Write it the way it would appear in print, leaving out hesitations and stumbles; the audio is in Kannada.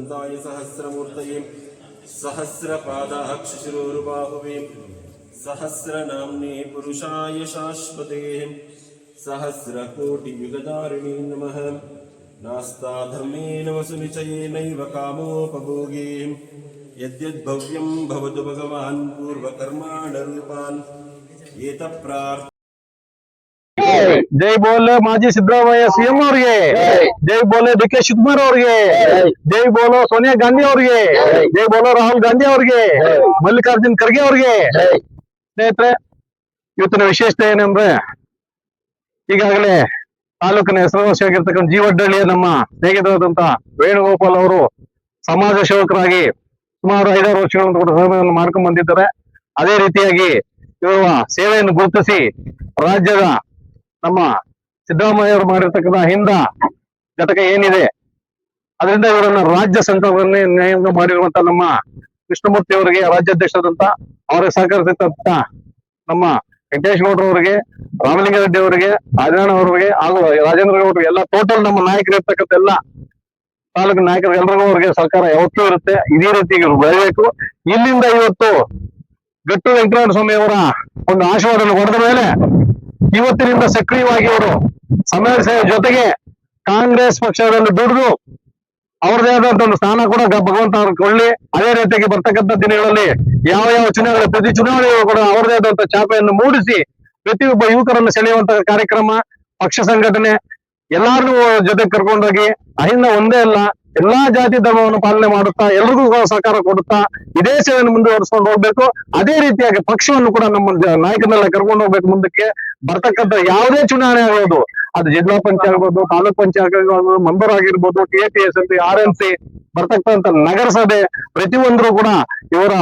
वक्रतुण्डमहाकाय सहस्रमूर्तये सहस्रपादाक्षशिरोरुबाहुवे सहस्रनाम्ने पुरुषाय शाश्वते सहस्रकोटियुगधारिणे नमः। नास्ता धर्मेण वसुनिचयेनैव कामोपभोगे यद्यद्भव्यं भवतु भगवान् पूर्वकर्माणरूपान् एतत्प्रार्थना। जय बोले माजी सिद्धरामಯ್ಯ सीएम ಅವರಿಗೆ, जय बोले डी.के. ಶಿವಕುಮಾರ್ ಅವರಿಗೆ, जय बोलो सोनिया गांधी ಅವರಿಗೆ, जय बोलो ರಾಹುಲ್ ಗಾಂಧಿ ಅವರಿಗೆ, ಮಲ್ಲಿಕಾರ್ಜುನ್ ಖರ್ಗೆ ಅವರಿಗೆ। ಸ್ನೇಹಿತರೆ, ಇವತ್ತಿನ ವಿಶೇಷತೆ ಏನಂದ್ರೆ, ಈಗಾಗಲೇ ತಾಲೂಕಿನ ಹೆಸರುವಾಸಿಯಾಗಿರ್ತಕ್ಕಂಥ ಜೀವಡ್ಡಳ್ಳಿಯ ನಮ್ಮ ಸ್ನೇಹಿತರಾದಂತ ವೇಣುಗೋಪಾಲ್ ಅವರು ಸಮಾಜ ಸೇವಕರಾಗಿ ಸುಮಾರು 5-6 ವರ್ಷಗಳನ್ನು ಕೂಡ ಸೇವೆಯನ್ನು ಮಾಡ್ಕೊಂಡು ಬಂದಿದ್ದಾರೆ। ಅದೇ ರೀತಿಯಾಗಿ ಇವರ ಸೇವೆಯನ್ನು ಗುರುತಿಸಿ ರಾಜ್ಯದ ನಮ್ಮ ಸಿದ್ದರಾಮಯ್ಯ ಅವರು ಮಾಡಿರ್ತಕ್ಕಂಥ ಹಿಂದ ಘಟಕ ಏನಿದೆ ಅದರಿಂದ ಇವರನ್ನ ರಾಜ್ಯ ಸಂಘಟನೆ ನೇಮಕ ಮಾಡಿರುವಂತ ನಮ್ಮ ಕೃಷ್ಣಮೂರ್ತಿ ಅವರಿಗೆ, ರಾಜ್ಯಾಧ್ಯಕ್ಷರಾದಂತ ಅವರಿಗೆ ಸಹಕರಿಸಿದಂತ ನಮ್ಮ ವೆಂಕಟೇಶ್ ಗೌಡ್ರ ಅವರಿಗೆ, ರಾಮಲಿಂಗಾರೆಡ್ಡಿ ಅವರಿಗೆ, ರಾಜಣ್ಣ ಅವರಿಗೆ ಹಾಗೂ ರಾಜೇಂದ್ರ ಗೌಡ್ರಿಗೆ ಎಲ್ಲ ಟೋಟಲ್ ನಮ್ಮ ನಾಯಕರು ಇರ್ತಕ್ಕಂಥ ಎಲ್ಲ ತಾಲೂಕಿನ ನಾಯಕರು ಎಲ್ರಿಗೂ ಅವರಿಗೆ ಸರ್ಕಾರ ಯಾವತ್ತೂ ಇರುತ್ತೆ। ಇದೇ ರೀತಿ ಬೆಳೆಯಬೇಕು। ಇಲ್ಲಿಂದ ಇವತ್ತು ಗಟ್ಟು ವೆಂಕಟರಮಣ ಸ್ವಾಮಿ ಅವರ ಒಂದು ಆಶೀರ್ವಾದವನ್ನು ಹೊಡೆದ ಮೇಲೆ ಇವತ್ತಿನಿಂದ ಸಕ್ರಿಯವಾಗಿ ಅವರು ಸಮಾಜ ಸೇವೆ ಜೊತೆಗೆ ಕಾಂಗ್ರೆಸ್ ಪಕ್ಷದಲ್ಲಿ ದುಡಿದು ಅವ್ರದೇ ಆದಂತ ಒಂದು ಸ್ಥಾನ ಕೂಡ ಭಗವಂತ ಅವ್ರ ಕೊಳ್ಳಿ। ಅದೇ ರೀತಿಯಾಗಿ ಬರ್ತಕ್ಕಂಥ ದಿನಗಳಲ್ಲಿ ಯಾವ ಚುನಾವಣೆ, ಪ್ರತಿ ಚುನಾವಣೆಗಳು ಕೂಡ ಅವರದೇ ಆದಂತ ಛಾಪೆಯನ್ನು ಮೂಡಿಸಿ ಪ್ರತಿಯೊಬ್ಬ ಯುವಕರನ್ನು ಸೆಳೆಯುವಂತ ಕಾರ್ಯಕ್ರಮ, ಪಕ್ಷ ಸಂಘಟನೆ ಎಲ್ಲಾರನ್ನೂ ಜೊತೆ ಕರ್ಕೊಂಡೋಗಿ ಅಹಿಂದ ಒಂದೇ ಅಲ್ಲ ಎಲ್ಲಾ ಜಾತಿ ಧರ್ಮವನ್ನು ಪಾಲನೆ ಮಾಡುತ್ತಾ ಎಲ್ರಿಗೂ ಸಹಕಾರ ಕೊಡುತ್ತಾ ಇದೇ ಸೇವೆಯನ್ನು ಮುಂದುವರಿಸ್ಕೊಂಡು ಹೋಗ್ಬೇಕು। ಅದೇ ರೀತಿಯಾಗಿ ಪಕ್ಷವನ್ನು ಕೂಡ ನಮ್ಮ ನಾಯಕನೆಲ್ಲ ಕರ್ಕೊಂಡು ಹೋಗ್ಬೇಕು ಮುಂದಕ್ಕೆ। ಬರ್ತಕ್ಕಂಥ ಯಾವುದೇ ಚುನಾವಣೆ ಆಗೋದು, ಅದು ಜಿಲ್ಲಾ ಪಂಚಾಯತ್ ಆಗ್ಬೋದು, ತಾಲೂಕ್ ಪಂಚಾಯತ್ ಆಗ್ಬೋದು, ಮೆಂಬರ್ ಆಗಿರ್ಬೋದು, KPSC, RMC, ಬರ್ತಕ್ಕಂಥ ನಗರಸಭೆ ಪ್ರತಿಯೊಂದರೂ ಕೂಡ ಇವರ